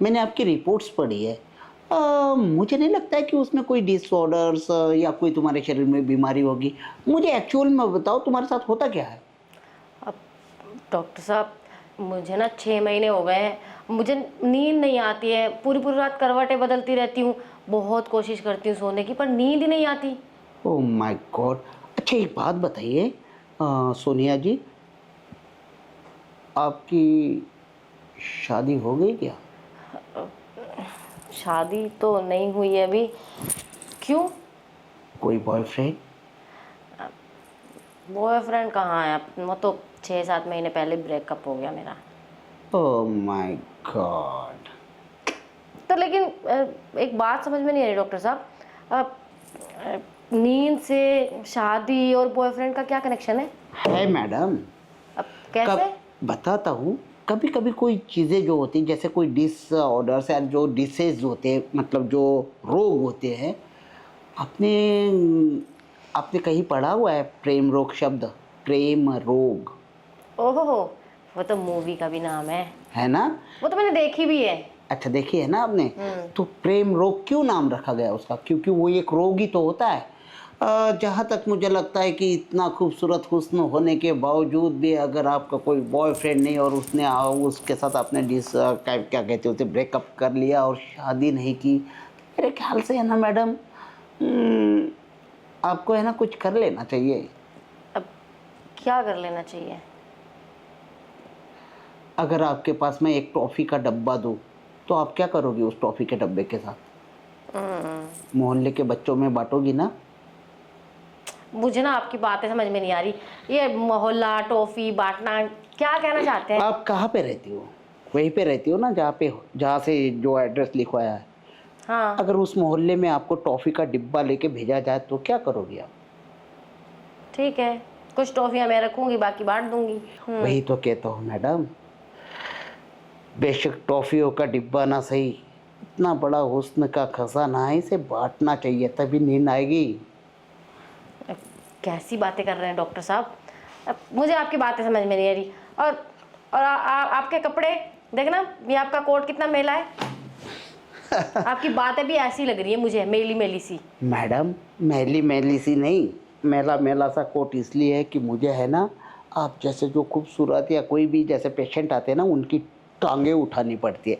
मैंने आपकी रिपोर्ट्स पढ़ी है। मुझे नहीं लगता है कि उसमें कोई डिसऑर्डर्स या कोई तुम्हारे शरीर में बीमारी होगी। मुझे एक्चुअल में बताओ तुम्हारे साथ होता क्या है? अब डॉक्टर साहब, मुझे ना 6 महीने हो गए हैं, मुझे नींद नहीं आती है, पूरी पूरी रात करवटें बदलती रहती हूँ, बहुत कोशिश करती हूँ सोने की पर नींद ही नहीं आती। Oh my God! अच्छा एक बात बताइए सोनिया जी, आपकी शादी हो गई क्या? शादी तो नहीं हुई है अभी। क्यों? कोई बॉयफ्रेंड? बॉयफ्रेंड कहाँ है? वो तो 6-7 महीने पहले ब्रेकअप हो गया मेरा। Oh my God! तो लेकिन एक बात समझ में नहीं आ रही डॉक्टर साहब, नींद से शादी और बॉयफ्रेंड का क्या कनेक्शन है? है मैडम। अब कैसे? कब बताता हूँ। कभी कभी कोई चीज़ें जो होती हैं जैसे कोई डिसऑर्डर्स या जो डिसीज होते हैं मतलब जो रोग होते हैं, आपने आपने कहीं पढ़ा हुआ है प्रेम रोग शब्द? प्रेम रोग ओहो, वो तो मूवी का भी नाम है ना? वो तो मैंने देखी भी है। अच्छा देखी है ना आपने? हम्म। तो प्रेम रोग क्यों नाम रखा गया उसका? क्योंकि वो एक रोग ही तो होता है। जहाँ तक मुझे लगता है कि इतना खूबसूरत हुस्न होने के बावजूद भी अगर आपका कोई बॉयफ्रेंड नहीं और उसके साथ आपने क्या कहते हैं उसे ब्रेकअप कर लिया और शादी नहीं की, तो मेरे ख्याल से है ना मैडम, हम्म, आपको है ना कुछ कर लेना चाहिए। अब क्या कर लेना चाहिए? अगर आपके पास मैं एक टॉफ़ी का डब्बा दूँ तो आप क्या करोगी उस टॉफ़ी के डब्बे के साथ? मोहल्ले के बच्चों में बांटोगी ना? मुझे ना आपकी बातें समझ में नहीं आ रही। ये मोहल्ला टॉफी बांटना, क्या कहना चाहते हैं? आप कहाँ पे रहती हो? वहीं पे रहती हो ना जहाँ से जो एड्रेस लिखवाया है? हाँ। अगर उस मोहल्ले में आपको टॉफ़ी का डिब्बा लेके भेजा जाए तो क्या करोगी आप? ठीक है, कुछ टॉफियाँ मैं रखूंगी, बाकी बांट दूंगी। वही तो कहता हूँ मैडम, बेशक टॉफ़ियों का डिब्बा ना सही, इतना बड़ा हुस्न का खजाना है, इसे बांटना चाहिए तभी नींद आएगी। अब कैसी बातें कर रहे हैं डॉक्टर साहब? अब मुझे आपकी बातें समझ में नहीं आ रही। और आपके कपड़े देखना, ये आपका कोट कितना मेला है। आपकी बातें भी ऐसी लग रही है मुझे, मेली मेली सी। मैडम मैली मैली सी नहीं, मैला मैला सा कोट इसलिए है कि मुझे है ना आप जैसे जो खूबसूरत या कोई भी जैसे पेशेंट आते हैं ना उनकी टांगे उठानी पड़ती है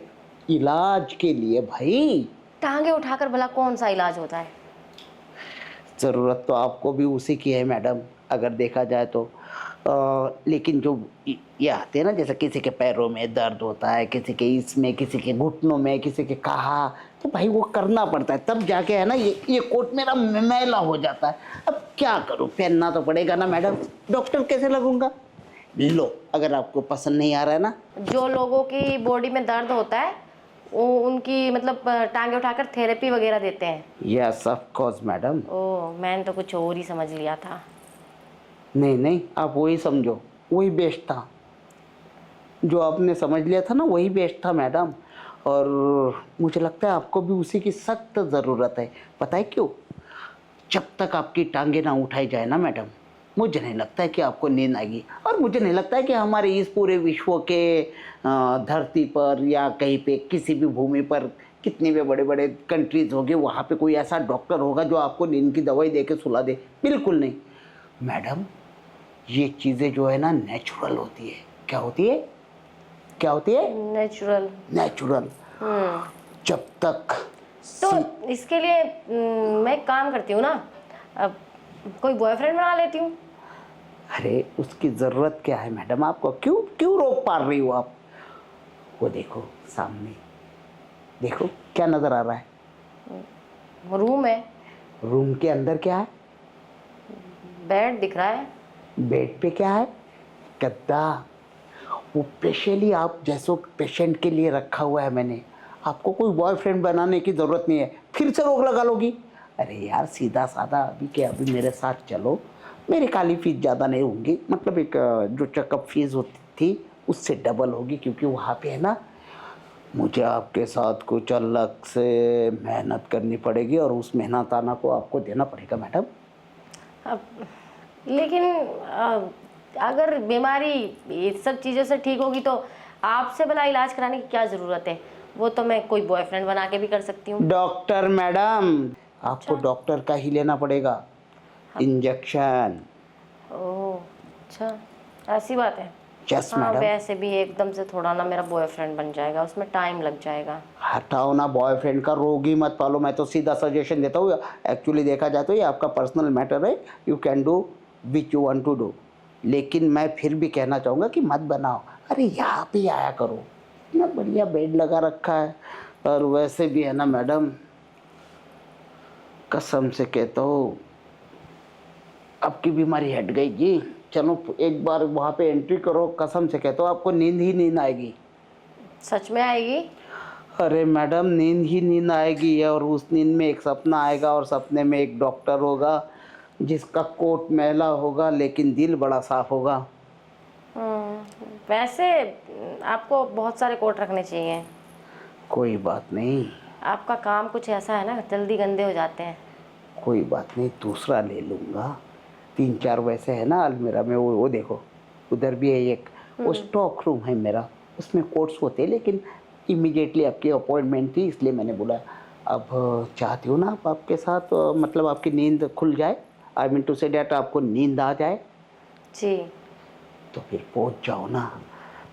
इलाज के लिए भाई। टांगे उठाकर भला कौन सा इलाज होता है? ज़रूरत तो आपको भी उसी की है मैडम, अगर देखा जाए तो। लेकिन जो ये आते हैं ना जैसे किसी के पैरों में दर्द होता है, किसी के इसमें, किसी के घुटनों में, किसी के कहा, तो भाई वो करना पड़ता है तब जाके है ना ये कोट मेरा मैला हो जाता है। अब क्या करूँ, पहनना तो पड़ेगा ना मैडम, डॉक्टर कैसे लगूंगा? लो अगर आपको पसंद नहीं आ रहा है ना। जो लोगों की बॉडी में दर्द होता है वो उनकी मतलब टांगे उठाकर थेरेपी वगैरह देते हैं। Yes of course madam. Oh, मैंने तो कुछ और ही समझ लिया था। नहीं नहीं, आप वही समझो, वही बेस्ट था। जो आपने समझ लिया था ना वही बेस्ट था मैडम। और मुझे लगता है आपको भी उसी की सख्त ज़रूरत है। पता है क्यों? जब तक आपकी टांगे ना उठाई जाए ना मैडम, मुझे नहीं लगता है कि आपको नींद आएगी। और मुझे नहीं लगता है कि हमारे इस पूरे विश्व के धरती पर या कहीं पे किसी भी भूमि पर कितने भी बड़े बड़े कंट्रीज होंगे वहाँ पे कोई ऐसा डॉक्टर होगा जो आपको नींद की दवाई दे के सुला दे। बिल्कुल नहीं मैडम, ये चीज़ें जो है ना नेचुरल होती है। क्या होती है? क्या होती है? नेचुरल। नेचुरल। जब तक तो इसके लिए मैं एक काम करती हूँ ना, अब कोई बॉयफ्रेंड बना लेती हूँ। अरे उसकी ज़रूरत क्या है मैडम आपको? क्यों क्यों रोक पा रही हो आप? वो देखो सामने, देखो क्या नज़र आ रहा है? रूम है। रूम के अंदर क्या है? बेड दिख रहा है। बेड पे क्या है? गद्दा। वो स्पेशली आप जैसो पेशेंट के लिए रखा हुआ है मैंने। आपको कोई बॉयफ्रेंड बनाने की ज़रूरत नहीं है, फिर से रोक लगा लोगी? अरे यार सीधा साधा अभी के अभी मेरे साथ चलो, मेरी काली फीस ज़्यादा नहीं होगी, मतलब एक जो चेकअप फीस होती थी उससे डबल होगी, क्योंकि वहाँ पे है ना मुझे आपके साथ कुछ अलग से मेहनत करनी पड़ेगी और उस मेहनताना को आपको देना पड़ेगा मैडम। अब लेकिन अगर बीमारी इस सब चीज़ों से ठीक होगी तो आपसे भला इलाज कराने की क्या ज़रूरत है? वो तो मैं कोई बॉयफ्रेंड बना के भी कर सकती हूँ। डॉक्टर मैडम, आपको डॉक्टर का ही लेना पड़ेगा, इंजेक्शन। ओह अच्छा, ऐसी बात है। यस हाँ मैडम। वैसे भी एकदम से थोड़ा ना मेरा बॉयफ्रेंड बन जाएगा, उसमें टाइम लग जाएगा। हटाओ ना, बॉयफ्रेंड का रोग ही मत पालो, मैं तो सीधा सजेशन देता हूँ। एक्चुअली देखा जाए तो ये आपका पर्सनल मैटर है, you can do which you want to do, लेकिन मैं फिर भी कहना चाहूँगा कि मत बनाओ। अरे यहाँ पे आया करो, इतना बढ़िया बेड लगा रखा है, और वैसे भी है ना मैडम, कसम से कहता हूँ आपकी बीमारी हट गई जी। चलो एक बार वहाँ पे एंट्री करो, कसम से कहता हूँ आपको नींद ही नींद आएगी। सच में आएगी? अरे मैडम, नींद ही नींद आएगी, और उस नींद में एक सपना आएगा, और सपने में एक डॉक्टर होगा जिसका कोट मैला होगा लेकिन दिल बड़ा साफ होगा। वैसे आपको बहुत सारे कोट रखने चाहिए। कोई बात नहीं, आपका काम कुछ ऐसा है ना, जल्दी गंदे हो जाते हैं। कोई बात नहीं, दूसरा ले लूँगा। 3-4 वैसे है ना अलमीरा में, वो देखो उधर भी है एक, वो स्टॉक रूम है मेरा, उसमें कोट्स होते हैं, लेकिन इमीडिएटली आपकी अपॉइंटमेंट थी इसलिए मैंने बोला। अब चाहती हूँ ना आप आपके साथ, मतलब आपकी नींद खुल जाए, I mean to say that आपको नींद आ जाए, जी। तो फिर पहुँच जाओ ना।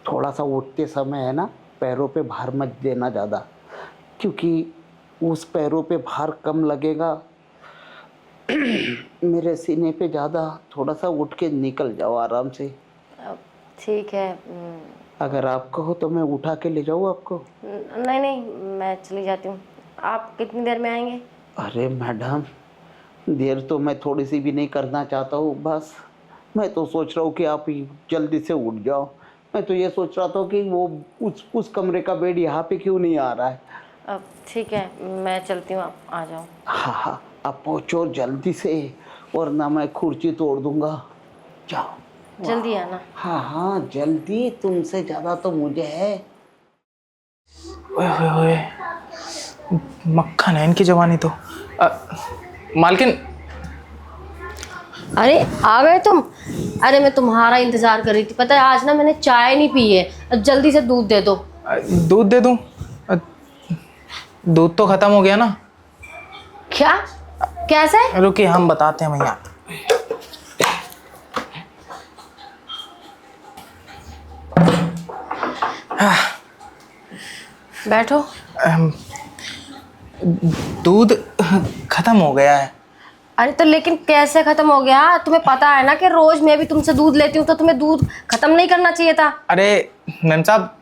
थोड़ा सा उठते समय है ना, पैरों पे भार मत देना ज़्यादा, क्योंकि उस पैरों पे भार कम लगेगा, मेरे सीने पे ज़्यादा। थोड़ा सा उठ के निकल जाओ आराम से। ठीक है। अगर आप कहो तो मैं उठा के ले जाऊँ आपको? नहीं नहीं, मैं चली जाती हूँ। आप कितनी देर में आएंगे? अरे मैडम, देर तो मैं थोड़ी सी भी नहीं करना चाहता हूँ, बस मैं तो सोच रहा हूँ कि आप जल्दी से उठ जाओ। मैं तो ये सोच रहा था कि वो उस कमरे का बेड यहाँ पे क्यों नहीं आ रहा है। अब ठीक है, मैं चलती हूँ, आप आ जाओ। हाँ हाँ, आप पहुँचो जल्दी से, वरना मैं कुर्सी तोड़ दूँगा। जाओ जल्दी आना। हाँ हाँ जल्दी, तुमसे ज़्यादा तो मुझे है। ओए ओए ओए, मक्खन है इनकी जवानी तो। मालकिन। अरे आ गए तुम? अरे मैं तुम्हारा इंतजार कर रही थी, पता है आज ना मैंने चाय नहीं पी है, अब जल्दी से दूध दे दो। दूध दे दूं? दूध तो खत्म हो गया ना। क्या? कैसे? रुकिए हम बताते हैं भैया। बैठो। दूध खत्म हो गया है। अरे तो लेकिन कैसे खत्म हो गया? तुम्हें पता है ना कि रोज मैं भी तुमसे दूध लेती हूँ, तो तुम्हें दूध खत्म नहीं करना चाहिए था। अरे मैम साहब,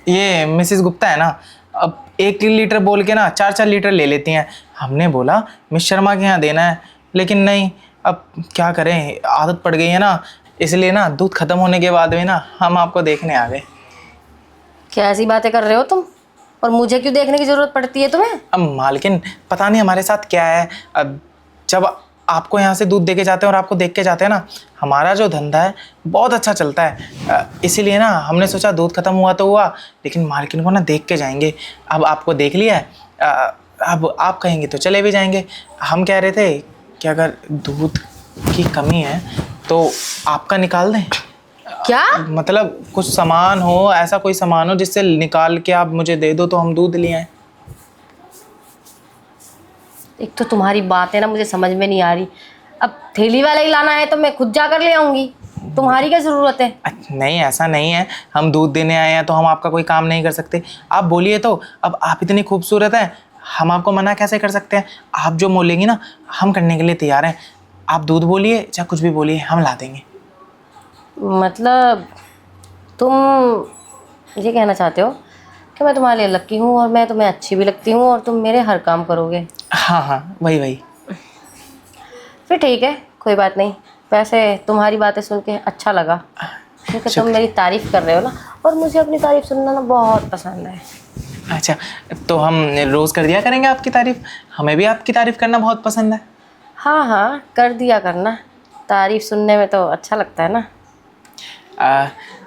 ये मिसेस गुप्ता है ना, अब 1 लीटर बोल के ना 4-4 लीटर ले लेती हैं। हमने बोला मिस शर्मा के यहाँ देना है, लेकिन नहीं, अब क्या करें, आदत पड़ गई है ना, इसलिए ना दूध खत्म होने के बाद में ना हम आपको देखने आ गए। क्या ऐसी बातें कर रहे हो तुम? और मुझे क्यों देखने की जरूरत पड़ती है तुम्हें? अब मालकिन पता नहीं हमारे साथ क्या है, अब जब आपको यहाँ से दूध दे के जाते हैं और आपको देख के जाते हैं ना, हमारा जो धंधा है बहुत अच्छा चलता है, इसीलिए ना हमने सोचा दूध खत्म हुआ तो हुआ, लेकिन मालकिन को ना देख के जाएंगे। अब आपको देख लिया है, अब आप कहेंगे तो चले भी जाएंगे। हम कह रहे थे कि अगर दूध की कमी है तो आपका निकाल दें। क्या मतलब कुछ सामान हो, ऐसा कोई सामान हो जिससे निकाल के आप मुझे दे दो तो हम दूध ले आए। एक तो तुम्हारी बात है ना, मुझे समझ में नहीं आ रही। अब थैली वाला ही लाना है तो मैं खुद जाकर ले आऊंगी, तुम्हारी क्या जरूरत है? नहीं ऐसा नहीं है, हम दूध देने आए हैं तो हम आपका कोई काम नहीं कर सकते। आप बोलिए तो, अब आप इतनी खूबसूरत हैं, हम आपको मना कैसे कर सकते हैं? आप जो बोलेंगी ना हम करने के लिए तैयार हैं। आप दूध बोलिए चाहे कुछ भी बोलिए, हम ला देंगे। मतलब तुम ये कहना चाहते हो कि मैं तुम्हारे लिए लकी हूँ और मैं तुम्हें अच्छी भी लगती हूँ और तुम मेरे हर काम करोगे? हाँ हाँ वही। फिर ठीक है, कोई बात नहीं। वैसे तुम्हारी बातें सुन के अच्छा लगा, क्योंकि तुम मेरी तारीफ़ कर रहे हो ना, और मुझे अपनी तारीफ़ सुनना ना बहुत पसंद है। अच्छा, तो हम रोज़ कर दिया करेंगे आपकी तारीफ़, हमें भी आपकी तारीफ़ करना बहुत पसंद है। हाँ हाँ कर दिया करना, तारीफ़ सुनने में तो अच्छा लगता है ना।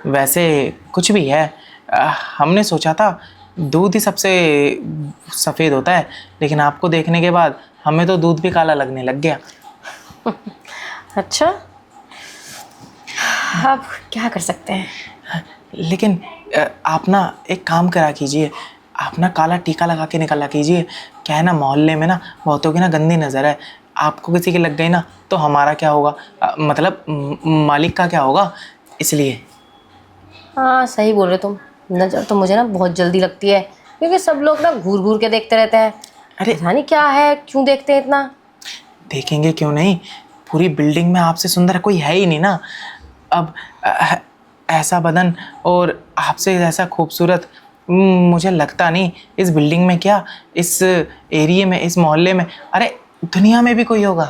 वैसे कुछ भी है, हमने सोचा था दूध ही सबसे सफ़ेद होता है, लेकिन आपको देखने के बाद हमें तो दूध भी काला लगने लग गया। अच्छा, अब क्या कर सकते हैं। लेकिन आप ना एक काम करा कीजिए, आप ना काला टीका लगा के निकला कीजिए। क्या है ना, मोहल्ले में ना बहुतों की ना गंदी नज़र है। आपको किसी की लग गई ना तो हमारा क्या होगा, मतलब मालिक का क्या होगा, इसलिए। हाँ सही बोल रहे हो तुम। नज़र तो मुझे ना बहुत जल्दी लगती है, क्योंकि सब लोग ना घूर घूर के देखते रहते हैं। अरे पता नहीं क्या है, क्यों देखते हैं इतना। देखेंगे क्यों नहीं, पूरी बिल्डिंग में आपसे सुंदर कोई है ही नहीं ना। अब ऐसा बदन और आपसे ऐसा खूबसूरत मुझे लगता नहीं इस बिल्डिंग में, क्या इस एरिया में, इस मोहल्ले में, अरे दुनिया में भी कोई होगा।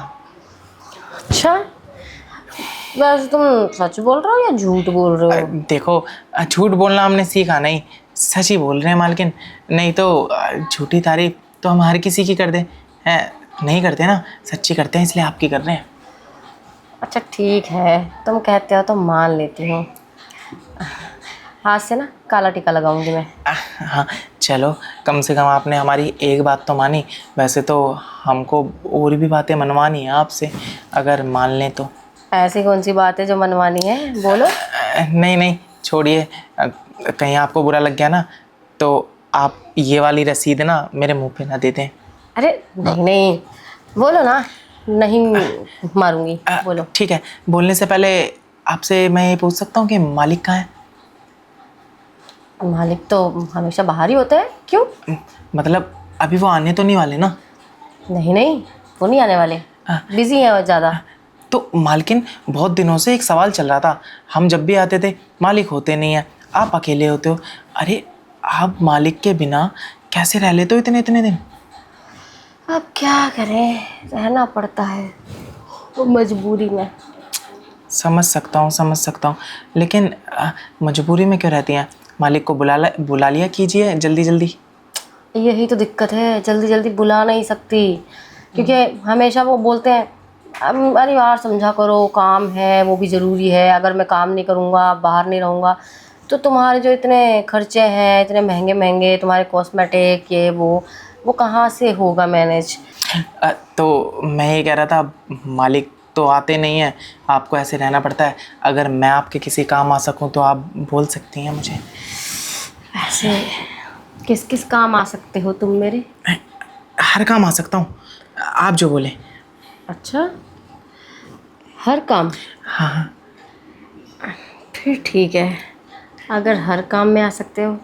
अच्छा, वैसे तुम सच बोल रहे हो या झूठ बोल रहे हो? देखो झूठ बोलना हमने सीखा नहीं, सच ही बोल रहे हैं मालकिन। नहीं तो झूठी तारीफ तो हम हर किसी की कर दें, नहीं करते ना, सच्ची करते हैं, इसलिए आपकी कर रहे हैं। अच्छा ठीक है, तुम कहते हो तो मान लेती हूँ। हाथ से ना काला टीका लगाऊंगी मैं। हाँ चलो, कम से कम आपने हमारी एक बात तो मानी। वैसे तो हमको और भी बातें मनवानी है आपसे, अगर मान लें तो। ऐसी कौन सी बात है जो मनवानी है, बोलो। नहीं नहीं छोड़िए, कहीं आपको बुरा लग गया ना तो आप ये वाली रसीद ना मेरे मुंह पे ना दे दें। अरे नहीं नहीं, बोलो ना, नहीं मारूंगी, बोलो। ठीक है, बोलने से पहले आपसे मैं ये पूछ सकता हूँ कि मालिक कहाँ है? मालिक तो हमेशा बाहर ही होते हैं, क्यों? मतलब अभी वो आने तो नहीं वाले ना? नहीं नहीं, वो नहीं आने वाले, बिजी हैं वो ज़्यादा। तो मालकिन, बहुत दिनों से एक सवाल चल रहा था। हम जब भी आते थे मालिक होते नहीं है, आप अकेले होते हो। अरे आप मालिक के बिना कैसे रह लेते हो इतने इतने दिन? अब क्या करें, रहना पड़ता है वो मजबूरी में। समझ सकता हूँ, लेकिन मजबूरी में क्यों रहती हैं? मालिक को बुला लिया कीजिए जल्दी जल्दी। यही तो दिक्कत है, जल्दी जल्दी बुला नहीं सकती, क्योंकि हमेशा वो बोलते हैं अरे यार समझा करो, काम है, वो भी ज़रूरी है। अगर मैं काम नहीं करूँगा, बाहर नहीं रहूँगा, तो तुम्हारे जो इतने खर्चे हैं, इतने महंगे महंगे तुम्हारे कॉस्मेटिक, ये वो कहाँ से होगा मैनेज। तो मैं ये कह रहा था, मालिक तो आते नहीं हैं, आपको ऐसे रहना पड़ता है। अगर मैं आपके किसी काम आ सकूं तो आप बोल सकती हैं मुझे। ऐसे किस किस काम आ सकते हो तुम मेरे? हर काम आ सकता हूँ, आप जो बोलें। अच्छा, हर काम? हाँ। फिर ठीक है, अगर हर काम में आ सकते हो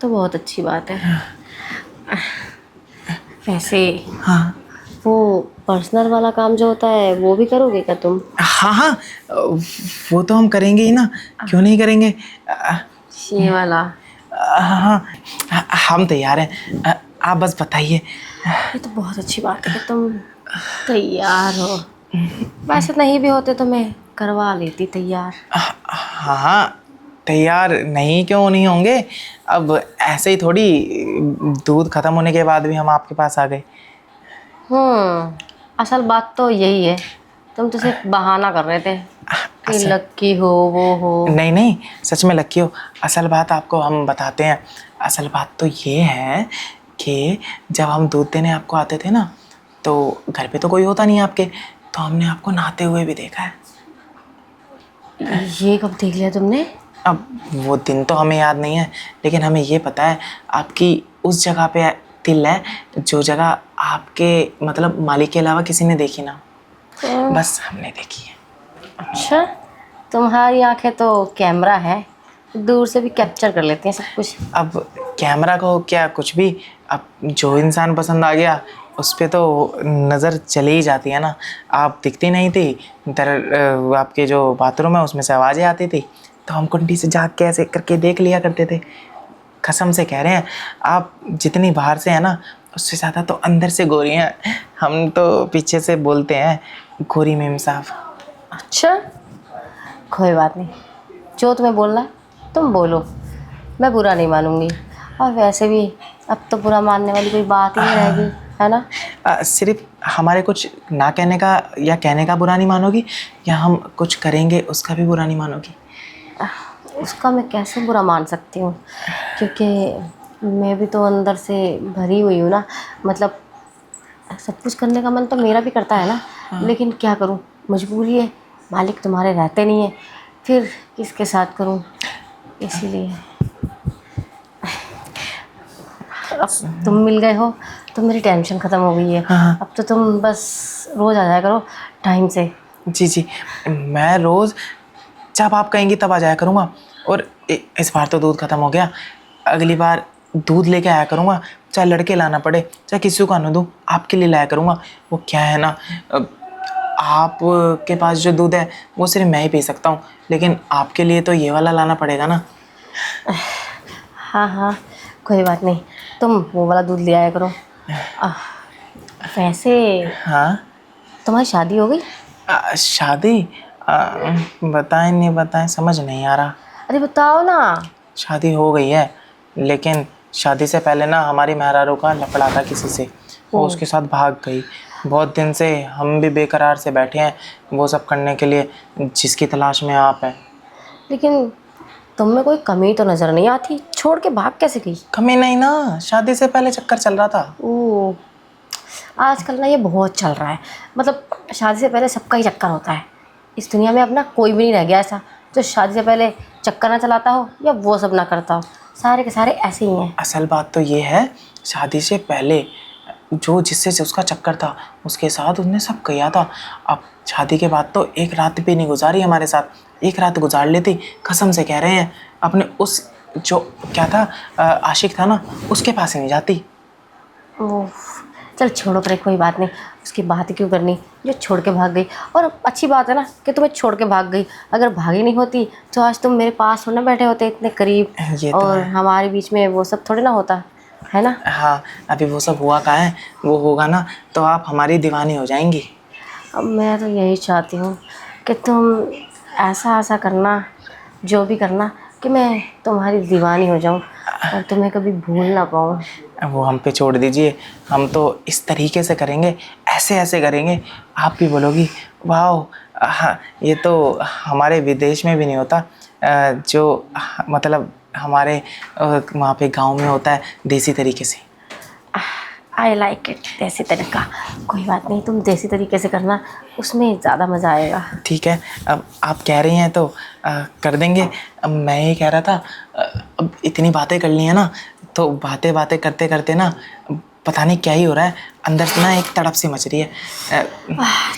तो बहुत अच्छी बात है। वैसे हाँ वो पर्सनल वाला काम जो होता है वो भी करोगे क्या तुम? हाँ, वो तो हम करेंगे ही ना, क्यों नहीं करेंगे। ये वाला? हाँ, हम तैयार हैं, आप बस बताइए। ये तो बहुत अच्छी बात है कि तुम तैयार हो। वैसे नहीं भी होते तो मैं करवा लेती तैयार। हाँ तैयार नहीं क्यों नहीं होंगे, अब ऐसे ही थोड़ी दूध खत्म होने के बाद भी हम आपके पास आ गए। असल बात तो यही है, तुम तो सिर्फ बहाना कर रहे थे कि लक्की हो, वो हो। नहीं नहीं, सच में लक्की हो। असल बात आपको हम बताते हैं। असल बात तो ये है कि जब हम दूध देने आपको आते थे ना, तो घर पे तो कोई होता नहीं आपके, तो हमने आपको नहाते हुए भी देखा है। ये कब देख लिया तुमने? अब वो दिन तो हमें याद नहीं है, लेकिन हमें ये पता है आपकी उस जगह पे तिल है जो जगह आपके मतलब मालिक के अलावा किसी ने देखी ना, बस हमने देखी है। अच्छा, तुम्हारी आंखें तो कैमरा है, दूर से भी कैप्चर कर लेती हैं सब कुछ। अब कैमरा को क्या कुछ भी, अब जो इंसान पसंद आ गया उस पर तो नज़र चली ही जाती है ना। आप दिखती नहीं थी, आपके जो बाथरूम है उसमें से आवाज़ें आती थी, तो हम कुंडी से झाँक के ऐसे करके देख लिया करते थे। कसम से कह रहे हैं, आप जितनी बाहर से हैं ना उससे ज़्यादा तो अंदर से गोरी हैं। हम तो पीछे से बोलते हैं गोरी मेम साहब। अच्छा, कोई बात नहीं, जो तुम्हें बोलना है तुम बोलो, मैं बुरा नहीं मानूंगी। और वैसे भी अब तो बुरा मानने वाली कोई बात ही नहीं रहेगी, है ना? सिर्फ हमारे कुछ ना कहने का या कहने का बुरा नहीं मानोगी, या हम कुछ करेंगे उसका भी बुरा नहीं मानोगी? उसका मैं कैसे बुरा मान सकती हूँ, क्योंकि मैं भी तो अंदर से भरी हुई हूँ ना। मतलब सब कुछ करने का मन तो मेरा भी करता है ना, लेकिन क्या करूँ, मजबूरी है। मालिक तुम्हारे रहते नहीं है, फिर किसके साथ करूँ, इसीलिए। अब तुम मिल गए हो तो मेरी टेंशन ख़त्म हो गई है। हाँ। अब तो तुम बस रोज़ आ जाया करो टाइम से। जी जी, मैं रोज़ जब आप कहेंगी तब आ जाया करूँगा। और इस बार तो दूध ख़त्म हो गया, अगली बार दूध लेके आया करूँगा, चाहे लड़के लाना पड़े, चाहे किसी को आने दूँ, आपके लिए लाया करूँगा। वो क्या है ना, आप के पास जो दूध है वो सिर्फ मैं ही पी सकता हूँ, लेकिन आपके लिए तो ये वाला लाना पड़ेगा ना। हाँ हाँ, कोई बात नहीं, तुम वो वाला दूध ले आया करो। वैसे हाँ। तुम्हारी शादी हो गई? शादी? बताएं नहीं बताएं, समझ नहीं आ रहा। अरे बताओ ना। शादी हो गई है, लेकिन शादी से पहले ना हमारी मेहरारू का लफड़ा था किसी से, वो उसके साथ भाग गई। बहुत दिन से हम भी बेकरार से बैठे हैं वो सब करने के लिए, जिसकी तलाश में आप हैं। लेकिन तुम में कोई कमी तो नज़र नहीं आती, छोड़ के भाग कैसे गई? कमी नहीं ना, शादी से पहले चक्कर चल रहा था। ओह, आजकल ना ये बहुत चल रहा है। मतलब शादी से पहले सबका ही चक्कर होता है। इस दुनिया में अब ना कोई भी नहीं रह गया ऐसा जो शादी से पहले चक्कर ना चलाता हो या वो सब ना करता हो। सारे के सारे ऐसे ही हैं। असल बात तो ये है, शादी से पहले जो जिससे उसका चक्कर था उसके साथ उसने सब किया था। अब शादी के बाद तो एक रात भी नहीं गुजारी हमारे साथ, एक रात गुजार लेती कसम से कह रहे हैं, अपने उस जो क्या था आशिक था ना उसके पास ही नहीं जाती। ओह, चल छोड़ो पर, कोई बात नहीं, उसकी बात क्यों करनी जो छोड़ के भाग गई। और अच्छी बात है ना कि तुम्हें छोड़ के भाग गई। अगर भागी नहीं होती तो आज तुम मेरे पास थोड़ा ना बैठे होते इतने करीब, ये तो और है। हमारे बीच में वो सब थोड़ी ना होता है ना। हाँ, अभी वो सब हुआ कहाँ है, वो होगा ना तो आप हमारी दीवानी हो जाएंगी। अब मैं तो यही चाहती हूँ कि तुम ऐसा करना, जो भी करना, कि मैं तुम्हारी दीवानी हो जाऊँ और तुम्हें कभी भूल ना पाऊँ। वो हम पे छोड़ दीजिए, हम तो इस तरीके से करेंगे, ऐसे ऐसे करेंगे, आप भी बोलोगी वाह। हाँ, ये तो हमारे विदेश में भी नहीं होता, जो मतलब हमारे वहाँ पे गांव में होता है देसी तरीके से। आई लाइक इट, देसी तरीका। कोई बात नहीं, तुम देसी तरीके से करना, उसमें ज़्यादा मज़ा आएगा। ठीक है, अब आप कह रही हैं तो कर देंगे। अब मैं ये कह रहा था, अब इतनी बातें कर ली हैं ना, तो बातें बातें करते करते ना पता नहीं क्या ही हो रहा है, अंदर से ना एक तड़प सी मच रही है।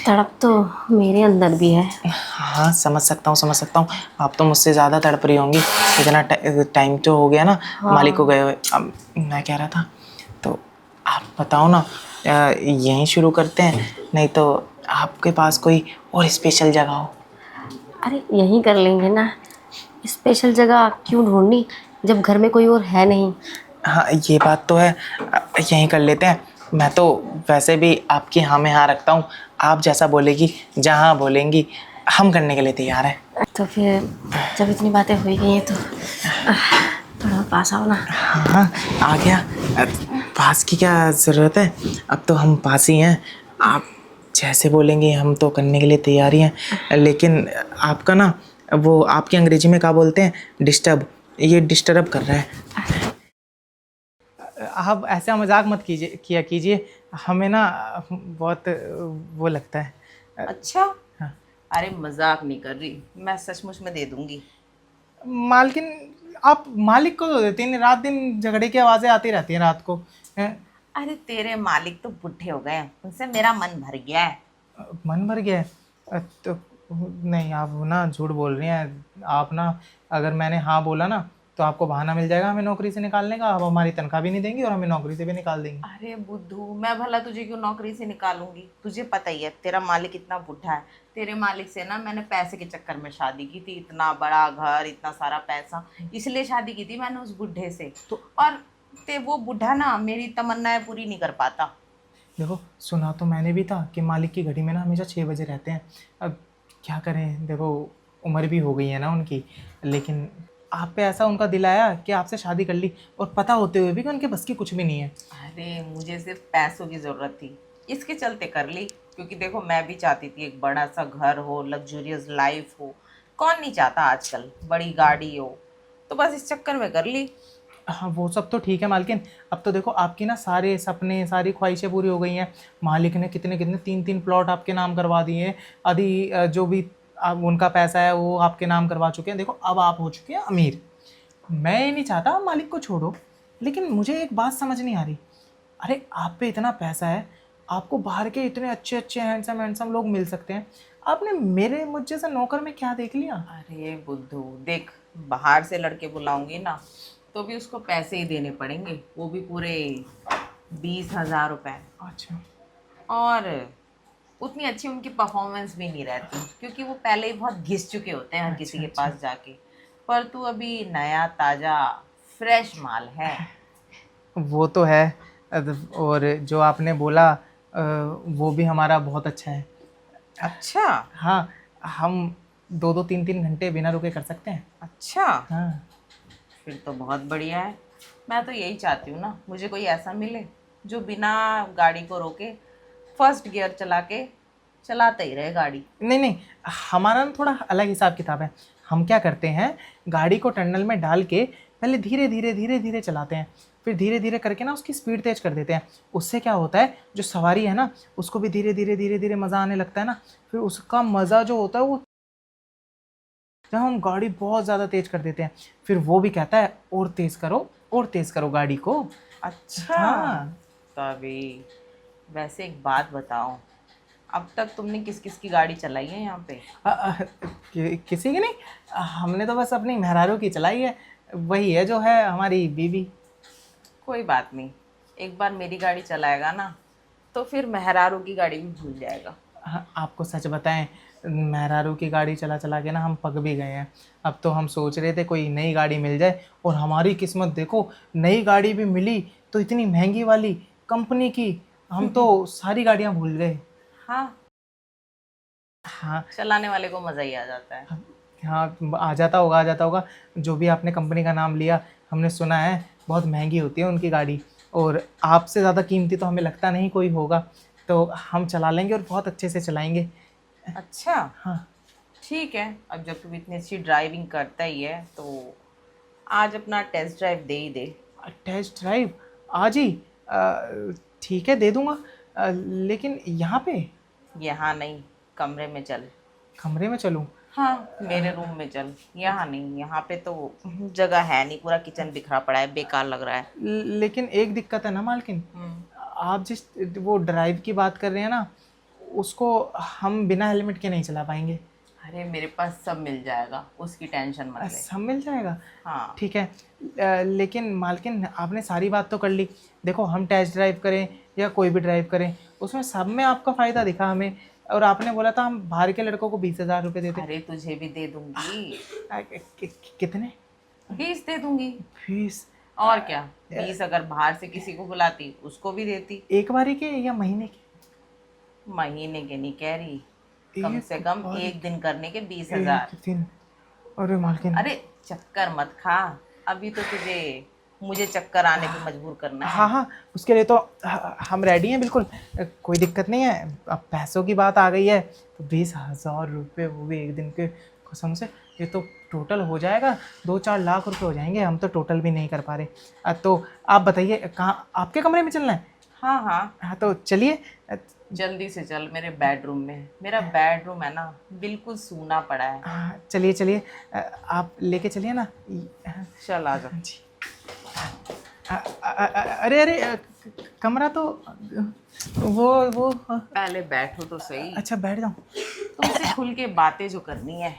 तड़प तो मेरे अंदर भी है। हाँ, समझ सकता हूँ। आप तो मुझसे ज़्यादा तड़प रही होंगी, इतना टाइम तो हो गया ना मालिक को गए हुए। अब मैं कह रहा था, तो आप बताओ ना, यहीं शुरू करते हैं, नहीं तो आपके पास कोई और स्पेशल जगह हो? अरे यहीं कर लेंगे ना, स्पेशल जगह क्यों ढूंढनी जब घर में कोई और है नहीं। हाँ, ये बात तो है, यहीं कर लेते हैं। मैं तो वैसे भी आपकी हाँ में हाँ रखता हूँ, आप जैसा बोलेगी, जहाँ बोलेंगी हम करने के लिए तैयार हैं। तो फिर जब इतनी बातें हो ही गई हैं तो थोड़ा पास आओ ना। हाँ, आ गया। पास की क्या ज़रूरत है, अब तो हम पास ही हैं, आप जैसे बोलेंगे हम तो करने के लिए तैयार ही हैं। लेकिन आपका ना वो आपकी अंग्रेजी में क्या बोलते हैं, डिस्टर्ब, ये डिस्टर्ब कर रहा है। आप ऐसा मजाक मत कीजिए, हमें ना बहुत वो लगता है। अच्छा। हाँ। अरे मजाक नहीं कर रही, मैं सचमुच में दे दूंगी। मालकिन, आप मालिक को तो देती नहीं, रात दिन झगड़े की आवाज़ें आती रहती हैं रात को। हैं? अरे तेरे मालिक तो बुढ़े हो गए हैं, उनसे मेरा मन भर गया है। मन भर गया है? तो नहीं, आप ना झूठ बोल रही हैं। आप ना, अगर मैंने हाँ बोला ना तो आपको बहाना मिल जाएगा हमें नौकरी से निकालने का, आप हमारी तनख्वाह भी नहीं देंगी और हमें नौकरी से भी निकाल देंगी। अरे बुद्धू, मैं भला तुझे क्यों नौकरी से निकालूंगी? तुझे पता ही है तेरा मालिक इतना बुढ़ा है। तेरे मालिक से ना मैंने पैसे के चक्कर में शादी की थी, इतना बड़ा घर, इतना सारा पैसा, इसलिए शादी की थी मैंने उस बुढ़े से। तो और वो बुढ़ा ना मेरी तमन्नाएं पूरी नहीं कर पाता। देखो, सुना तो मैंने भी था कि मालिक की घड़ी में ना हमेशा 6 बजे रहते हैं। अब क्या करें, देखो उम्र भी हो गई है ना उनकी, लेकिन आप पे ऐसा उनका दिल आया कि आपसे शादी कर ली, और पता होते हुए भी कि उनके बस की कुछ भी नहीं है। अरे मुझे सिर्फ पैसों की ज़रूरत थी, इसके चलते कर ली। क्योंकि देखो मैं भी चाहती थी एक बड़ा सा घर हो, लग्जूरियस लाइफ हो। कौन नहीं चाहता आजकल, बड़ी गाड़ी हो, तो बस इस चक्कर में कर ली। हाँ, वो सब तो ठीक है मालकिन, अब तो देखो आपकी ना सारे सपने, सारी ख्वाहिशें पूरी हो गई हैं। मालिक ने कितने कितने 3-3 प्लॉट आपके नाम करवा दिए हैं। अभी जो भी अब उनका पैसा है वो आपके नाम करवा चुके हैं। देखो अब आप हो चुके हैं अमीर। मैं ये नहीं चाहता आप मालिक को छोड़ो, लेकिन मुझे एक बात समझ नहीं आ रही। अरे आप पे इतना पैसा है, आपको बाहर के इतने अच्छे अच्छे हैंडसम लोग मिल सकते हैं, आपने मेरे मुझ जैसा नौकर में क्या देख लिया? अरे बुद्धू देख, बाहर से लड़के बुलाऊंगी ना तो भी उसको पैसे ही देने पड़ेंगे, वो भी पूरे 20,000 रुपए। अच्छा। और उतनी अच्छी उनकी परफॉर्मेंस भी नहीं रहती क्योंकि वो पहले ही बहुत घिस चुके होते हैं हर किसी के पास जाके। पर तू अभी नया ताज़ा फ्रेश माल है। वो तो है। और जो आपने बोला वो भी हमारा बहुत अच्छा है। अच्छा। हाँ, हम 2-2 3-3 घंटे बिना रुके कर सकते हैं। अच्छा, हाँ। फिर तो बहुत बढ़िया है। मैं तो यही चाहती हूँ ना, मुझे कोई ऐसा मिले जो बिना गाड़ी को रोके फर्स्ट गियर चला के चलाता ही रहे गाड़ी। नहीं नहीं, हमारा ना थोड़ा अलग हिसाब किताब है। हम क्या करते हैं, गाड़ी को टनल में डाल के पहले धीरे धीरे चलाते हैं, फिर धीरे धीरे करके ना उसकी स्पीड तेज कर देते हैं। उससे क्या होता है, जो सवारी है ना उसको भी धीरे धीरे मज़ा आने लगता है ना। फिर उसका मज़ा जो होता है वो, जब हम गाड़ी बहुत ज़्यादा तेज कर देते हैं, फिर वो भी कहता है और तेज़ करो गाड़ी को। अच्छा। हाँ। तभी वैसे एक बात बताओ, अब तक तुमने किस किस की गाड़ी चलाई है यहाँ पे? किसी की नहीं, हमने तो बस अपनी मेहरारू की चलाई है, वही है जो है हमारी बीवी। कोई बात नहीं, एक बार मेरी गाड़ी चलाएगा ना तो फिर मेहरारू की गाड़ी भी भूल जाएगा। हाँ, आपको सच बताएं, मेहरारू की गाड़ी चला चला के ना हम पक भी गए हैं। अब तो हम सोच रहे थे कोई नई गाड़ी मिल जाए, और हमारी किस्मत देखो, नई गाड़ी भी मिली तो इतनी महंगी वाली कंपनी की, हम तो सारी गाड़ियाँ भूल गए। हाँ, हाँ चलाने वाले को मज़ा ही आ जाता है। हाँ, आ जाता होगा। जो भी आपने कंपनी का नाम लिया, हमने सुना है बहुत महंगी होती है उनकी गाड़ी, और आपसे ज़्यादा कीमती तो हमें लगता नहीं कोई होगा, तो हम चला लेंगे और बहुत अच्छे से चलाएंगे। अच्छा, हाँ। ठीक है। अब जब तू इतनी अच्छी ड्राइविंग करता ही है तो आज अपना टेस्ट ड्राइव दे ही दे। टेस्ट ड्राइव आज ही? ठीक है, दे दूंगा। लेकिन यहाँ पे? यहाँ नहीं, कमरे में चल। कमरे में चलूँ? हाँ, मेरे रूम में चल। यहाँ नहीं, यहाँ पे तो जगह है नहीं, पूरा किचन बिखरा पड़ा है, बेकार लग रहा है। लेकिन एक दिक्कत है ना मालकिन, आप जिस वो ड्राइव की बात कर रहे हैं ना, उसको हम बिना हेलमेट के नहीं चला पाएंगे। अरे मेरे पास सब मिल जाएगा, उसकी टेंशन मत ले। सब मिल जाएगा? हाँ। ठीक है। लेकिन मालकिन आपने सारी बात तो कर ली। देखो, हम टेस्ट ड्राइव करें या कोई भी ड्राइव करें, उसमें सब में आपका फ़ायदा दिखा हमें, और आपने बोला था हम बाहर के लड़कों को 20,000 रुपये देते। अरे तुझे भी दे दूंगी। कितने? 20 दे दूंगी। फीस? और क्या, 20 अगर बाहर से किसी को बुलाती उसको भी देती। एक बारी के या महीने के? महीने के नहीं कह रही, कम से कम एक दिन करने के 20,000। एक दिन? अरे मालकिन। अरे चक्कर मत खा, अभी तो तुझे मुझे चक्कर आने पे मजबूर करना है। हाँ हाँ, उसके लिए तो हम रेडी हैं बिल्कुल, कोई दिक्कत नहीं है। अब पैसों की बात आ गई है तो 20,000 रुपये, वो भी एक दिन के, कसम से ये तो टोटल हो जाएगा 2-4 लाख रुपए हो जाएंगे। हम तो टोटल भी नहीं कर पा रहे। तो आप बताइए, कहाँ आपके कमरे में चलना है? हाँ हाँ, हाँ तो चलिए। जल्दी से चल मेरे बेडरूम में। मेरा बेडरूम है ना बिल्कुल सूना पड़ा है। हाँ, चलिए, आप लेके चलिए ना। चल आ जा। जी। अरे, कमरा तो वो पहले बैठो तो सही। अच्छा, बैठ जाऊँ? तुमसे खुल के बातें जो करनी है।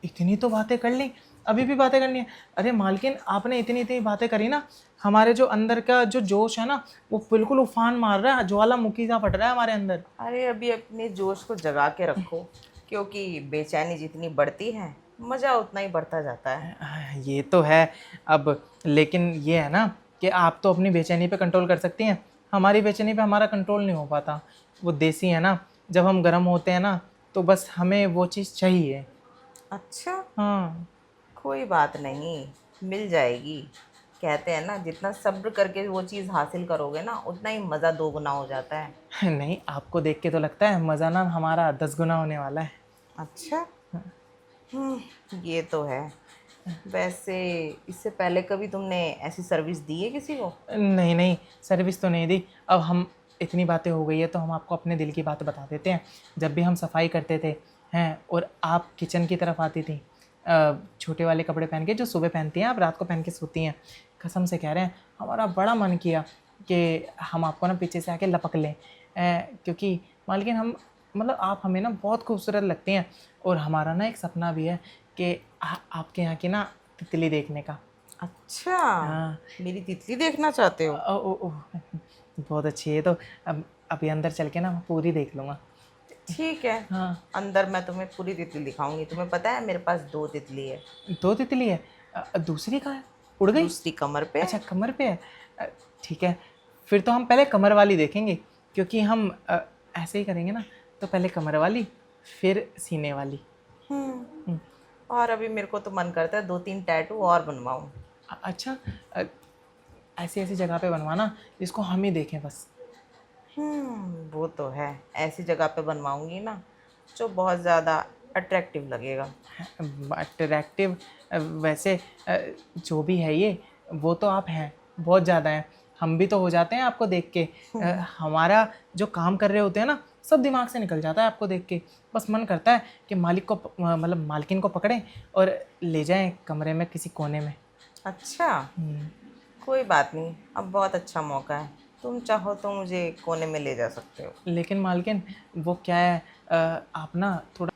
इतनी तो बातें कर ली, अभी भी बातें करनी है? अरे मालकिन, आपने इतनी बातें करी ना, हमारे जो अंदर का जो जोश है ना, वो बिल्कुल उफान मार रहा है, ज्वालामुखी सा फट रहा है हमारे अंदर। अरे अभी अपने जोश को जगा के रखो, क्योंकि बेचैनी जितनी बढ़ती है मज़ा उतना ही बढ़ता जाता है। ये तो है। अब लेकिन ये है ना कि आप तो अपनी बेचैनी पे कंट्रोल कर सकती हैं, हमारी बेचैनी पे हमारा कंट्रोल नहीं हो पाता। वो देसी है ना, जब हम गर्म होते हैं ना तो बस हमें वो चीज़ चाहिए। अच्छा, हाँ। कोई बात नहीं, मिल जाएगी। कहते हैं ना, जितना सब्र करके वो चीज़ हासिल करोगे ना उतना ही मज़ा 2 गुना हो जाता है। नहीं, आपको देख के तो लगता है मज़ा ना हमारा 10 गुना होने वाला है। अच्छा। ये तो है। वैसे इससे पहले कभी तुमने ऐसी सर्विस दी है किसी को? नहीं, सर्विस तो नहीं दी। अब हम इतनी बातें हो गई है तो हम आपको अपने दिल की बात बता देते हैं। जब भी हम सफाई करते थे हैं, और आप किचन की तरफ आती थी छोटे वाले कपड़े पहन के, जो सुबह पहनती हैं आप, रात को पहन के सोती हैं, कसम से कह रहे हैं, हमारा बड़ा मन किया कि हम आपको ना पीछे से आके लपक लें, क्योंकि मालकिन हम मतलब आप हमें ना बहुत खूबसूरत लगती हैं, और हमारा ना एक सपना भी है कि आपके यहाँ की ना तितली देखने का। अच्छा, हाँ। मेरी तितली देखना चाहते हो? ओ, बहुत अच्छी है। तो अब अभी अंदर चल के ना मैं पूरी देख लूँगा। ठीक है। हाँ। अंदर मैं तुम्हें पूरी तितली दिखाऊंगी। तुम्हें पता है मेरे पास 2 तितली है। 2 तितली है? दूसरी कहाँ है? उड़ गई? दूसरी कमर पे है। अच्छा, कमर पे है। ठीक है, फिर तो हम पहले कमर वाली देखेंगे, क्योंकि हम ऐसे ही करेंगे ना, तो पहले कमर वाली फिर सीने वाली। और अभी मेरे को तो मन करता है 2-3 टैटू और बनवाऊं। अच्छा, ऐसी ऐसी जगह पे बनवाना जिसको हम ही देखें बस। वो तो है। ऐसी जगह पे बनवाऊंगी ना जो बहुत ज़्यादा अट्रैक्टिव लगेगा। अट्रैक्टिव? वैसे जो भी है ये, वो तो आप हैं, बहुत ज़्यादा हैं। हम भी तो हो जाते हैं आपको देख के। हमारा जो काम कर रहे होते हैं ना, सब दिमाग से निकल जाता है आपको देख के। बस मन करता है कि मालिक को मतलब मालकिन को पकड़ें और ले जाएं कमरे में किसी कोने में। अच्छा, कोई बात नहीं, अब बहुत अच्छा मौका है। तुम चाहो तो मुझे कोने में ले जा सकते हो। लेकिन मालकिन वो क्या है, आप ना थोड़ा,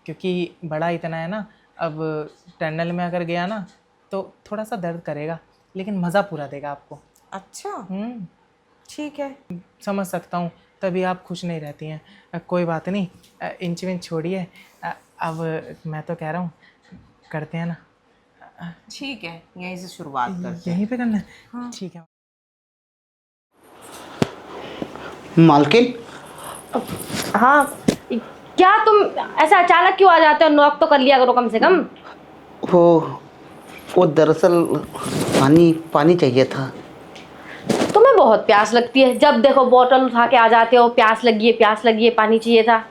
क्योंकि बड़ा इतना है ना, अब टनल में अगर गया ना तो थोड़ा सा दर्द करेगा, लेकिन मज़ा पूरा देगा आपको। अच्छा, ठीक है। समझ सकता हूँ, तभी आप खुश नहीं रहती हैं। कोई बात नहीं, इंच विंच छोड़िए। अब मैं तो कह रहा हूँ, करते हैं ना? ठीक है, यहीं से शुरुआत करते हैं। यहीं पे करना है? हाँ। ठीक है। मालकिन, हाँ, क्या तुम ऐसा अचानक क्यों आ जाते हो? नॉक तो कर लिया करो कम से कम। वो दरअसल पानी चाहिए था। तुम्हें बहुत प्यास लगती है, जब देखो बोतल उठा के आ जाते हो, प्यास लगी है, पानी चाहिए था।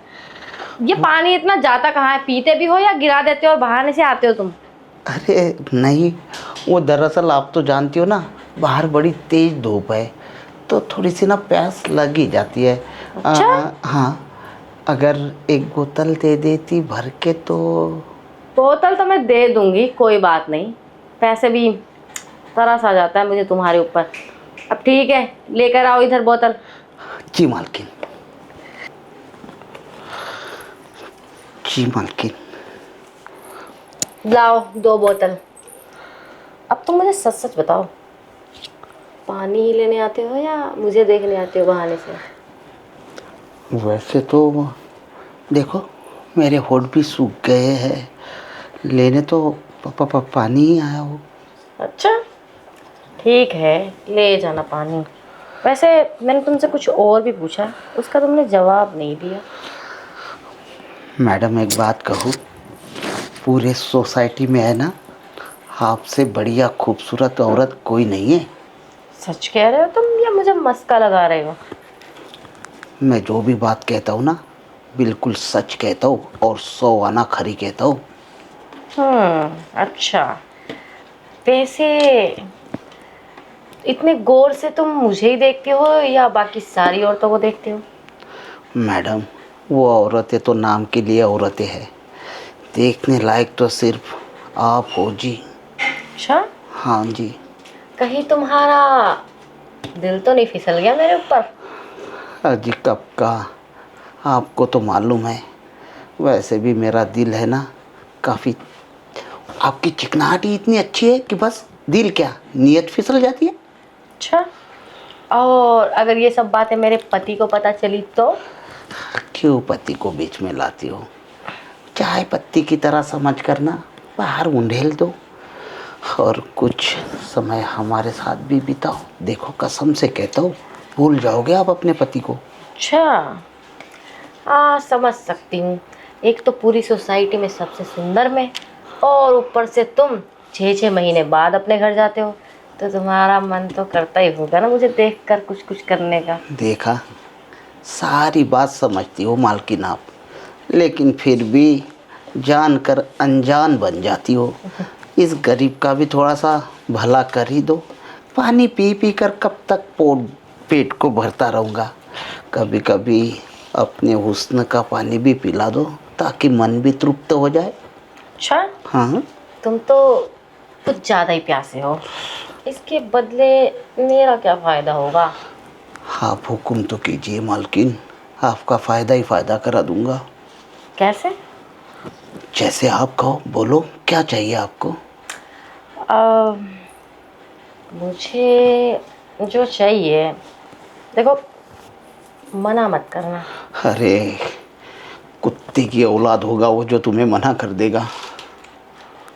ये पानी इतना जाता कहाँ है? पीते भी हो या गिरा देते हो और बहाने से आते हो तुम? अरे नहीं, वो दरअसल आप तो जानती हो ना, बाहर बड़ी तेज धूप है, तो थोड़ी सी ना प्यास लग ही जाती है। अच्छा? हाँ, अगर एक बोतल दे देती भर के तो। बोतल तो मैं दे दूंगी, कोई बात नहीं। पैसे भी तरस आ जाता है मुझे तुम्हारे ऊपर। अब ठीक है, लेकर आओ इधर बोतल। जी मालकिन, जी मालकिन। लाओ 2 बोतल। अब तुम मुझे सच सच बताओ, पानी ही लेने आते हो या मुझे देखने आते हो बहाने से? वैसे तो देखो, मेरे होठ भी सूख गए हैं, लेने तो पानी ही आया हो। अच्छा, ठीक है, ले जाना पानी। वैसे मैंने तुमसे कुछ और भी पूछा, उसका तुमने जवाब नहीं दिया। मैडम एक बात कहूँ, पूरे सोसाइटी में है ना, आपसे बढ़िया खूबसूरत औरत कोई नहीं है। सच कह रहे हो तुम या मुझे मस्का लगा रहे हो? मैं जो भी बात कहता हूँ ना, बिल्कुल सच कहता हूँ और 100 आना खरी कहता हूँ। अच्छा। वैसे इतने गौर से तुम मुझे ही देखते हो या बाकी सारी औरतों को देखते हो? मैडम, वो औरतें तो नाम के लिए औरतें हैं, देखने लायक तो सिर्फ आप हो जी। अच्छा, हाँ जी। कहीं तुम्हारा दिल तो नहीं फिसल गया मेरे ऊपर? अजी कब का, आपको तो मालूम है। वैसे भी मेरा दिल है ना काफ़ी, आपकी चिकनाहट ही इतनी अच्छी है कि बस दिल क्या, नीयत फिसल जाती है। अच्छा, और अगर ये सब बातें मेरे पति को पता चली तो? क्यों पति को बीच में लाती हो? चाय पत्ती की तरह समझ कर ना बाहर उंडेल दो और कुछ समय हमारे साथ भी बिताओ। देखो कसम से कहता हूँ, भूल जाओगे आप अपने पति को। अच्छा, हाँ समझ सकती हूँ। एक तो पूरी सोसाइटी में सबसे सुंदर मैं, और ऊपर से तुम 6-6 महीने बाद अपने घर जाते हो, तो तुम्हारा मन तो करता ही होगा ना मुझे देखकर कुछ कुछ करने का। देखा, सारी बात समझती हो मालकिन आप, लेकिन फिर भी जानकर अनजान बन जाती हो। इस गरीब का भी थोड़ा सा भला कर ही दो। पानी पी पी कर कब तक पेट को भरता रहूँगा। कभी कभी अपने हुस्न का पानी भी पिला दो ताकि मन भी तृप्त हो जाए। अच्छा, हाँ, तुम तो कुछ ज़्यादा ही प्यासे हो। इसके बदले मेरा क्या फ़ायदा होगा? आप हुक्म तो कीजिए मालकिन, आपका फ़ायदा ही फ़ायदा करा दूंगा। कैसे? जैसे आप कहो, बोलो क्या चाहिए आपको। आ, मुझे जो चाहिए, देखो, मना मत करना। अरे कुत्ते की औलाद होगा वो जो तुम्हें मना कर देगा।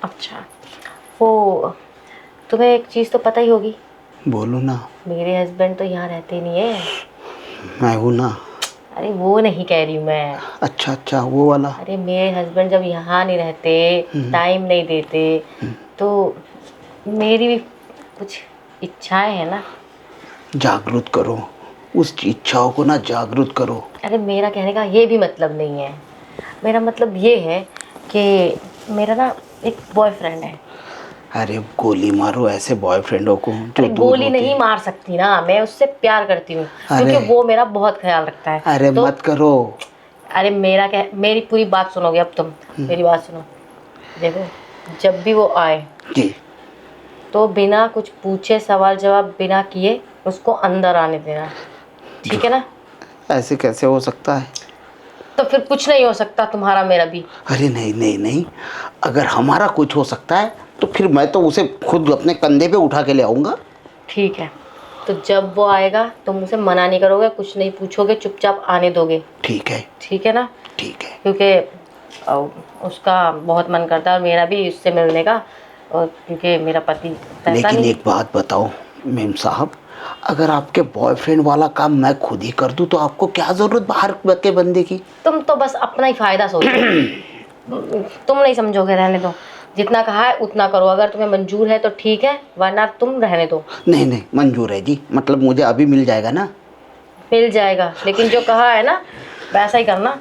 अच्छा, वो तुम्हें एक चीज़ तो पता ही होगी, बोलो ना। मेरे हस्बैंड तो यहाँ रहते नहीं है। मैं हूँ ना। अरे वो नहीं कह रही हूँ मैं। अच्छा अच्छा, वो वाला। अरे मेरे हस्बैंड जब यहाँ नहीं रहते, टाइम नहीं देते, तो मेरी भी कुछ इच्छाएं हैं ना। जागरूक करो उस इच्छाओं को ना, जागरूक करो। अरे मेरा कहने का ये भी मतलब नहीं है। मेरा मतलब ये है कि मेरा ना एक बॉयफ्रेंड है। अरे गोली मारो ऐसे बॉयफ्रेंडों को जो अरे दूर गोली होते नहीं मार सकती ना, मैं उससे प्यार करती हूँ क्योंकि अरे। वो मेरा बहुत ख्याल रखता है। अरे तो मत करो। अरे मेरी पूरी बात सुनोगे अब तुम? मेरी बात सुनो। देखो, जब भी वो आए जी। तो बिना कुछ पूछे, सवाल जवाब बिना किए उसको अंदर आने देना, ठीक है ना? ऐसे कैसे हो सकता है? तो फिर कुछ नहीं हो सकता तुम्हारा मेरा भी। अरे नहीं नहीं नहीं, अगर हमारा कुछ हो सकता है तो फिर मैं तो उसे खुद अपने कंधे पे उठा के ले आऊँगा। ठीक है, तो जब वो आएगा तुम उसे मना नहीं करोगे, कुछ नहीं पूछोगे, चुपचाप आने दोगे, ठीक है। ठीक है ना? ठीक है। क्योंकि उसका बहुत मन करता है और मेरा भी उससे मिलने का, और क्योंकि मेरा पति रहता लेकिन नहीं। एक बात बताओ मेम साहब, अगर आपके बॉयफ्रेंड वाला काम मैं खुद ही कर दूं तो आपको क्या ज़रूरत बाहर के बंदे की? तुम तो बस अपना ही फायदा सोचो। तुम नहीं समझोगे, रहने दो। जितना कहा है उतना करो, अगर तुम्हें मंजूर है तो ठीक है, वरना तुम रहने दो। नहीं नहीं मंजूर है जी, मतलब मुझे अभी मिल जाएगा ना? मिल जाएगा, लेकिन जो कहा है ना वैसा ही करना,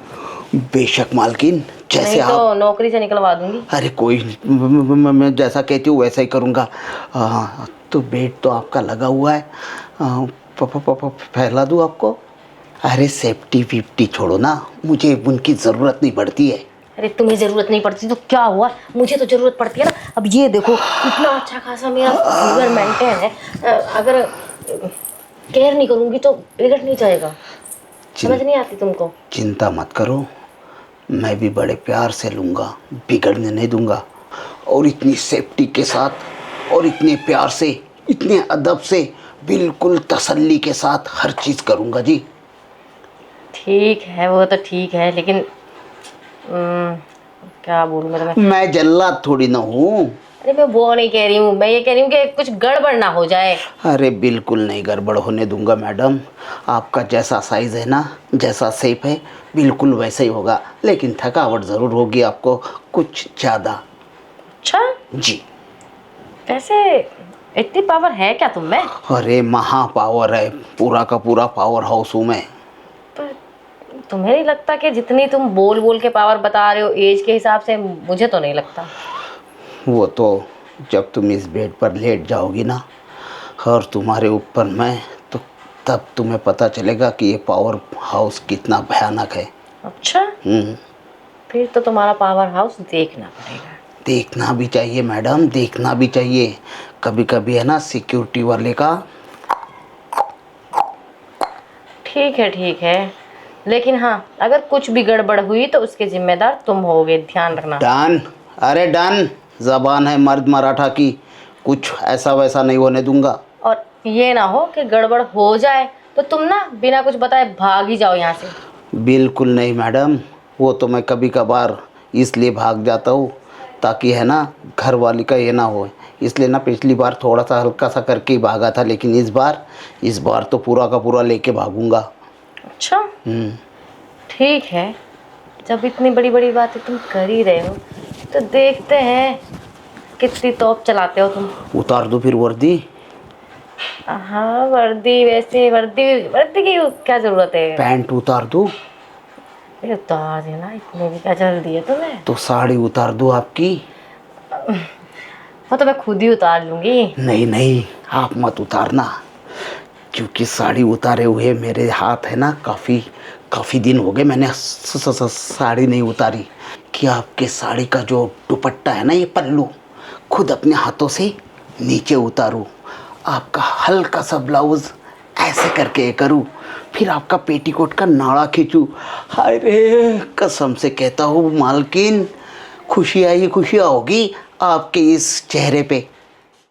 बेशक मालकिन, जैसे नहीं तो आप। नौकरी से निकलवा दूंगी। अरे कोई मैं जैसा कहती हूँ वैसा ही करूँगा। तो बेड तो आपका लगा हुआ है, फैला दूँ आपको? अरे सेफ्टी विफ्टी छोड़ो ना, मुझे उनकी ज़रूरत नहीं पड़ती है। अरे तुम्हें जरूरत नहीं पड़ती तो क्या हुआ, मुझे तो जरूरत पड़ती है ना। अब ये देखो, इतना अच्छा खासा मेरा फिगर मेंटेन है, अगर केयर नहीं करूंगी तो बिगड़ नहीं जाएगा। समझ नहीं आती तुमको? चिंता मत करो, मैं भी बड़े प्यार से लूँगा, बिगड़ने नहीं दूंगा। और इतनी सेफ्टी के साथ और इतने प्यार से, इतने अदब से, बिल्कुल तसल्ली के साथ हर चीज़ करूँगा जी। ठीक है, वो तो ठीक है, लेकिन क्या बोलूँ मैं तुम्हें? मैं जल्लाद थोड़ी ना हूँ। अरे मैं वो नहीं कह रही हूँ, मैं ये कह रही हूँ कि कुछ गड़बड़ ना हो जाए। अरे बिल्कुल नहीं गड़बड़ होने दूंगा मैडम, आपका जैसा साइज़ है ना, जैसा शेप है, बिल्कुल वैसा ही होगा, लेकिन थकावट ज़रूर होगी आपको कुछ ज़्यादा। अच्छा, जी। वैसे इतनी पावर है क्या तुम में? अरे महा पावर है, पूरा का पूरा पावर हाउस हूँ मैं। पर तुम्हें नहीं लगता कि जितनी तुम बोल बोल के पावर बता रहे हो एज के हिसाब से, मुझे तो नहीं लगता। वो तो जब तुम इस बेड पर लेट जाओगी ना और तुम्हारे ऊपर मैं, तो तब तुम्हें पता चलेगा कि ये पावर हाउस कितना भयानक है। अच्छा, फिर तो तुम्हारा पावर हाउस देखना पड़ेगा। देखना भी चाहिए मैडम, देखना भी चाहिए। कभी कभी है ना सिक्योरिटी वाले का। ठीक है, लेकिन हाँ, अगर कुछ भी गड़बड़ हुई तो उसके जिम्मेदार तुम होगे, ध्यान रखना। डन। अरे डन, जबान है मर्द मराठा की, कुछ ऐसा वैसा नहीं होने दूंगा। और ये ना हो कि गड़बड़ हो जाए तो तुम ना बिना कुछ बताए भाग ही जाओ यहाँ से। बिल्कुल नहीं मैडम, वो तो मैं कभी कभार इसलिए भाग जाता हूँ ताकि है ना घर वाली का ये ना हो, इसलिए ना पिछली बार थोड़ा सा हल्का सा करके ही भागा था, लेकिन इस बार तो पूरा का पूरा लेके भागूंगा। अच्छा, ठीक है, जब इतनी बड़ी बड़ी बातें तुम कर ही रहे हो तो देखते हैं कितनी तोप चलाते हो तुम। उतार दो फिर वर्दी। हाँ, वर्दी, वैसे वर्दी वर्दी की क्या जरूरत है? पैंट उतार दो। ये उतार देना, इतने भी क्या जल्दी है तुम्हें? तो साड़ी उतार दो आपकी। वो तो मैं खुद ही उतार लूंगी। नहीं नहीं, आप मत उतारना, क्योंकि साड़ी उतारे हुए मेरे हाथ है ना काफ़ी दिन हो गए, मैंने साड़ी नहीं उतारी। कि आपके साड़ी का जो दुपट्टा है ना, ये पल्लू, खुद अपने हाथों से नीचे उतारूँ, आपका हल्का सा ब्लाउज ऐसे करके करूँ, फिर आपका पेटीकोट का नाड़ा खींचूँ। हाय रे, कसम से कहता हूँ मालकिन, खुशियाँ ही खुशियाँ होगी आपके इस चेहरे पे।